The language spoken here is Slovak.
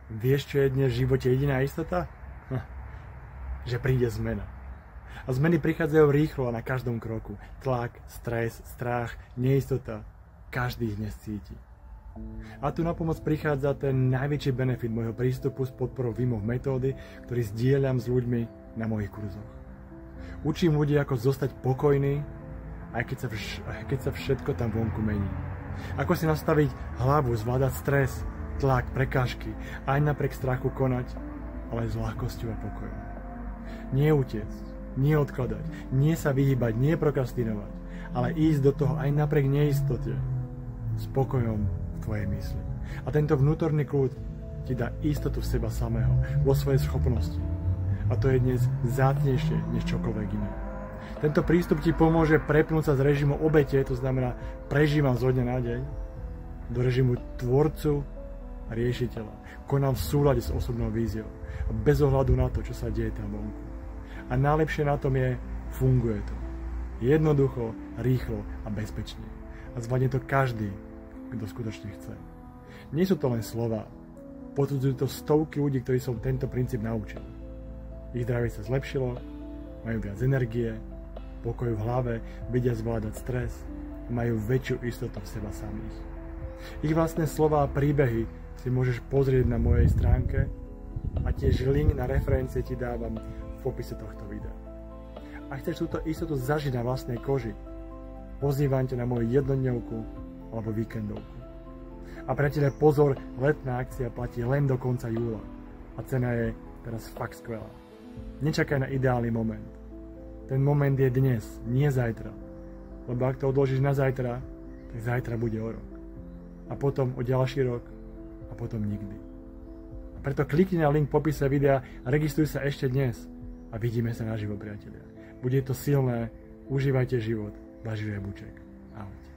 Vieš, čo je dnes v živote jediná istota? Že príde zmena. A zmeny prichádzajú rýchlo a na každom kroku. Tlak, stres, strach, neistota. Každý ich dnes cíti. A tu na pomoc prichádza ten najväčší benefit môjho prístupu s podporou Wim Hof metódy, ktorý zdieľam s ľuďmi na mojich kurzoch. Učím ľudí, ako zostať pokojný, aj keď sa všetko tam vonku mení. Ako si nastaviť hlavu, zvládať stres, tlak, prekážky, aj napriek strachu konať, ale s ľahkosťou a pokojom. Nie utiecť, nie odkladať, nie sa vyhýbať, nie prokrastinovať, ale ísť do toho aj napriek neistote, s pokojom v tvojej mysli. A tento vnútorný kľud ti dá istotu v seba samého, vo svojej schopnosti. A to je dnes vzácnejšie než čokoľvek iné. Tento prístup ti pomôže prepnúť sa z režimu obete, to znamená prežívam zo dňa na deň, do režimu tvorcu a riešiteľa. Konám v súlade s osobnou víziou a bez ohľadu na to, čo sa deje tam vonku. A najlepšie na tom je, funguje to. Jednoducho, rýchlo a bezpečne. A zvládne to každý, kto skutočne chce. Nie sú to len slova. Potvrdzujú to stovky ľudí, ktorí som tento princíp naučil. Ich zdravie sa zlepšilo, majú viac energie, pokoj v hlave, vedia zvládať stres, majú väčšiu istotu v seba samých. Ich vlastné slová a príbehy si môžeš pozrieť na mojej stránke a tiež link na referencie ti dávam v popise tohto videa. Ak chceš túto istotu zažiť na vlastnej koži, pozývam ťa na moju jednodňovku alebo víkendovku. A priatelia, pozor, letná akcia platí len do konca júla a cena je teraz fakt skvelá. Nečakaj na ideálny moment. Ten moment je dnes, nie zajtra. Lebo ak to odložíš na zajtra, tak zajtra bude o rok. A potom o ďalší rok a potom nikdy. A preto klikni na link v popise videa a registruj sa ešte dnes a vidíme sa naživo, priatelia. Bude to silné, užívajte život, váš Buček. Ahojte.